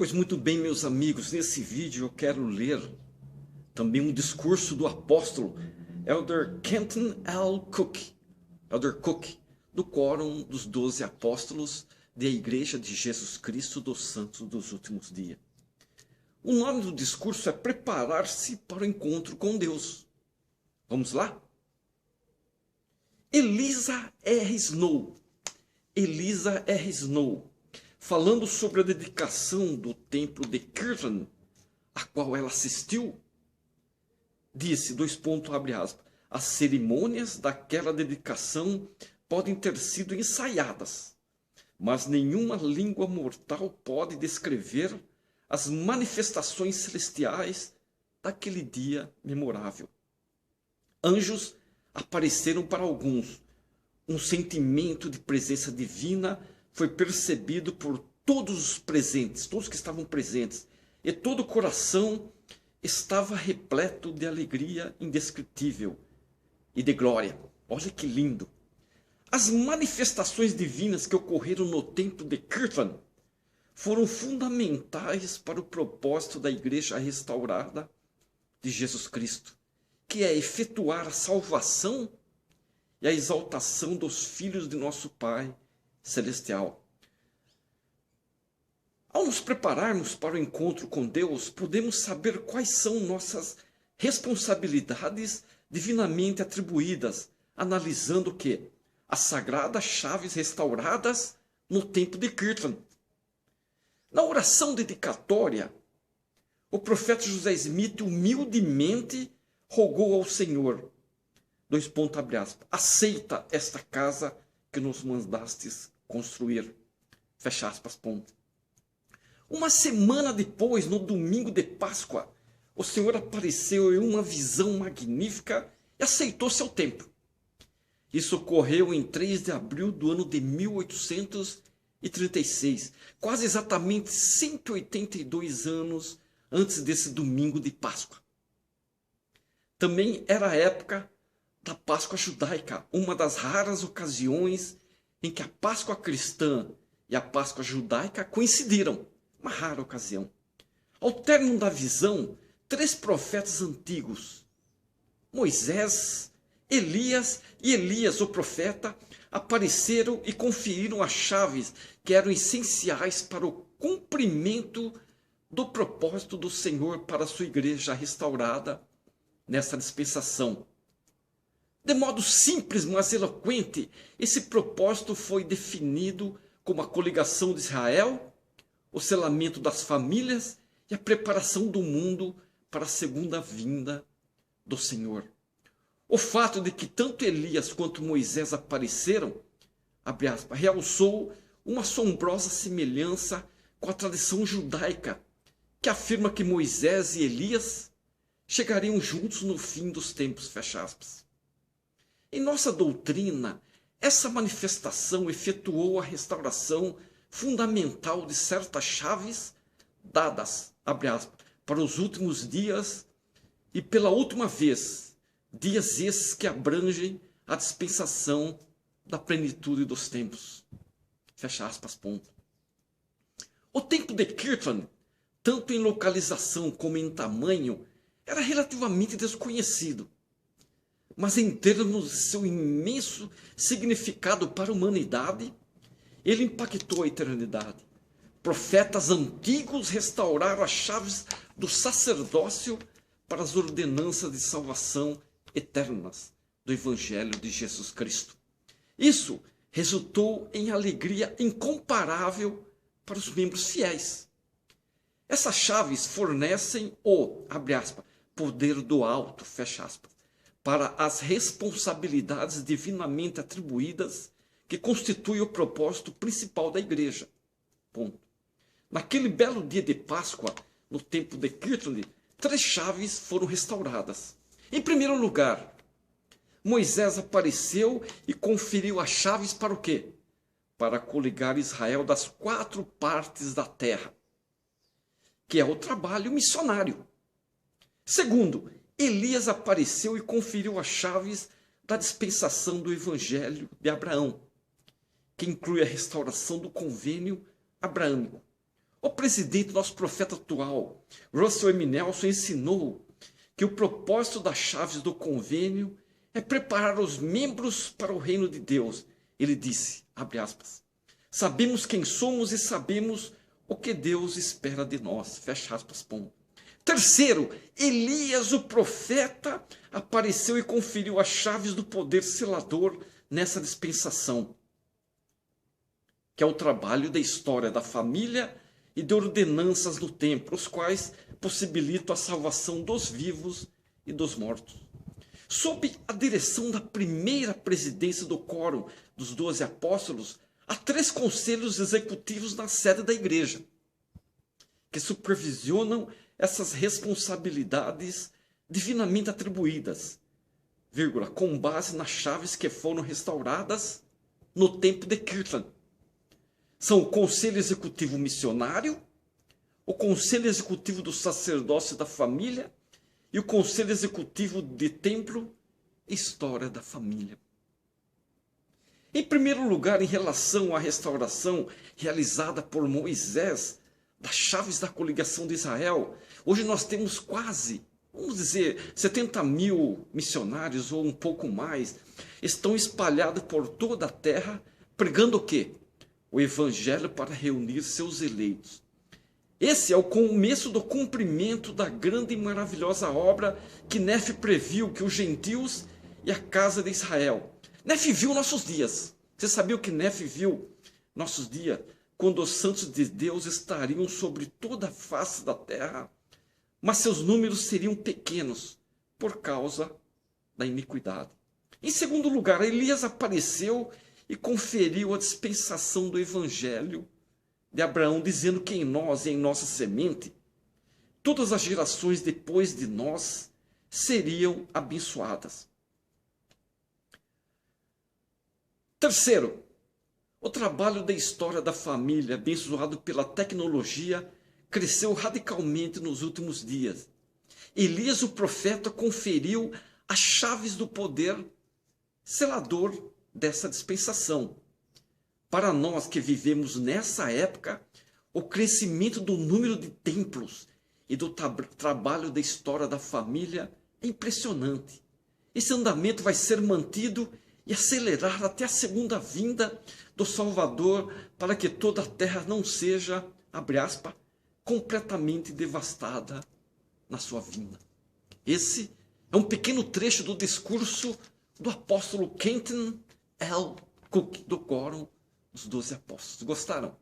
Pois muito bem, meus amigos, nesse vídeo eu quero ler também um discurso do apóstolo Elder Kenton L. Cook, Elder Cook, do Quórum dos 12 Apóstolos da Igreja de Jesus Cristo dos Santos dos Últimos Dias. O nome do discurso é Preparar-se para o Encontro com Deus. Vamos lá? Eliza R. Snow, falando sobre a dedicação do templo de Kirtland, a qual ela assistiu, disse, abre aspas, as cerimônias daquela dedicação podem ter sido ensaiadas, mas nenhuma língua mortal pode descrever as manifestações celestiais daquele dia memorável. Anjos apareceram para alguns. Um sentimento de presença divina foi percebido por todos os presentes, todos que estavam presentes, e todo o coração estava repleto de alegria indescritível e de glória. Olha que lindo! As manifestações divinas que ocorreram no templo de Kirtland foram fundamentais para o propósito da igreja restaurada de Jesus Cristo, que é efetuar a salvação e a exaltação dos filhos de nosso Pai Celestial. Ao nos prepararmos para o encontro com Deus, podemos saber quais são nossas responsabilidades divinamente atribuídas, analisando o quê? As sagradas chaves restauradas no templo de Kirtland. Na oração dedicatória, o profeta José Smith humildemente rogou ao Senhor, abre aspas, aceita esta casa que nos mandastes construir, fecha aspas, ponto. Uma semana depois, no domingo de Páscoa, o Senhor apareceu em uma visão magnífica e aceitou seu templo. Isso ocorreu em 3 de abril do ano de 1836, quase exatamente 182 anos antes desse domingo de Páscoa. Também era a época da Páscoa judaica, uma das raras ocasiões em que a Páscoa cristã e a Páscoa judaica coincidiram, uma rara ocasião. Ao término da visão, 3 profetas antigos, Moisés, Elias e Elias, o profeta, apareceram e conferiram as chaves que eram essenciais para o cumprimento do propósito do Senhor para a sua igreja restaurada nessa dispensação. De modo simples, mas eloquente, esse propósito foi definido como a coligação de Israel, o selamento das famílias e a preparação do mundo para a segunda vinda do Senhor. O fato de que tanto Elias quanto Moisés apareceram, abre aspas, realçou uma assombrosa semelhança com a tradição judaica, que afirma que Moisés e Elias chegariam juntos no fim dos tempos, fecha aspas. Em nossa doutrina, essa manifestação efetuou a restauração fundamental de certas chaves dadas, abre aspas, para os últimos dias e pela última vez, dias esses que abrangem a dispensação da plenitude dos tempos. Fecha aspas, ponto. O templo de Kirtland, tanto em localização como em tamanho, era relativamente desconhecido. Mas em termos de seu imenso significado para a humanidade, ele impactou a eternidade. Profetas antigos restauraram as chaves do sacerdócio para as ordenanças de salvação eternas do Evangelho de Jesus Cristo. Isso resultou em alegria incomparável para os membros fiéis. Essas chaves fornecem o, abre aspas, poder do alto, fecha aspas, para as responsabilidades divinamente atribuídas que constituem o propósito principal da igreja. Ponto. Naquele belo dia de Páscoa, no templo de Kirtland, 3 chaves foram restauradas. Em primeiro lugar, Moisés apareceu e conferiu as chaves para o quê? Para coligar Israel das 4 partes da terra, que é o trabalho missionário. Segundo, Elias apareceu e conferiu as chaves da dispensação do Evangelho de Abraão, que inclui a restauração do convênio abraâmico. O presidente, nosso profeta atual, Russell M. Nelson, ensinou que o propósito das chaves do convênio é preparar os membros para o reino de Deus. Ele disse, abre aspas, sabemos quem somos e sabemos o que Deus espera de nós, fecha aspas, ponto. Terceiro, Elias, o profeta, apareceu e conferiu as chaves do poder selador nessa dispensação, que é o trabalho da história da família e de ordenanças no templo, os quais possibilitam a salvação dos vivos e dos mortos. Sob a direção da primeira presidência do Quórum dos 12 Apóstolos, há 3 conselhos executivos na sede da igreja, que supervisionam essas responsabilidades divinamente atribuídas, com base nas chaves que foram restauradas no tempo de Kirtland. São o Conselho Executivo Missionário, o Conselho Executivo do Sacerdócio da Família e o Conselho Executivo de Templo e História da Família. Em primeiro lugar, em relação à restauração realizada por Moisés das chaves da coligação de Israel, hoje nós temos quase, vamos dizer, 70 mil missionários ou um pouco mais, estão espalhados por toda a terra, pregando o quê? O evangelho para reunir seus eleitos. Esse é o começo do cumprimento da grande e maravilhosa obra que Nefe previu, que os gentios e a casa de Israel. Nefe viu nossos dias. Você sabia o que Nefe viu nossos dias? Quando os santos de Deus estariam sobre toda a face da terra, mas seus números seriam pequenos por causa da iniquidade. Em segundo lugar, Elias apareceu e conferiu a dispensação do evangelho de Abraão, dizendo que em nós e em nossa semente, todas as gerações depois de nós seriam abençoadas. Terceiro, o trabalho da história da família, abençoado pela tecnologia, cresceu radicalmente nos últimos dias. Elias, o profeta, conferiu as chaves do poder selador dessa dispensação. Para nós que vivemos nessa época, o crescimento do número de templos e do trabalho da história da família é impressionante. Esse andamento vai ser mantido e acelerar até a segunda vinda do Salvador, para que toda a terra não seja, abre aspas, completamente devastada na sua vinda. Esse é um pequeno trecho do discurso do apóstolo Kenton L. Cook, do Quórum dos 12 Apóstolos. Gostaram?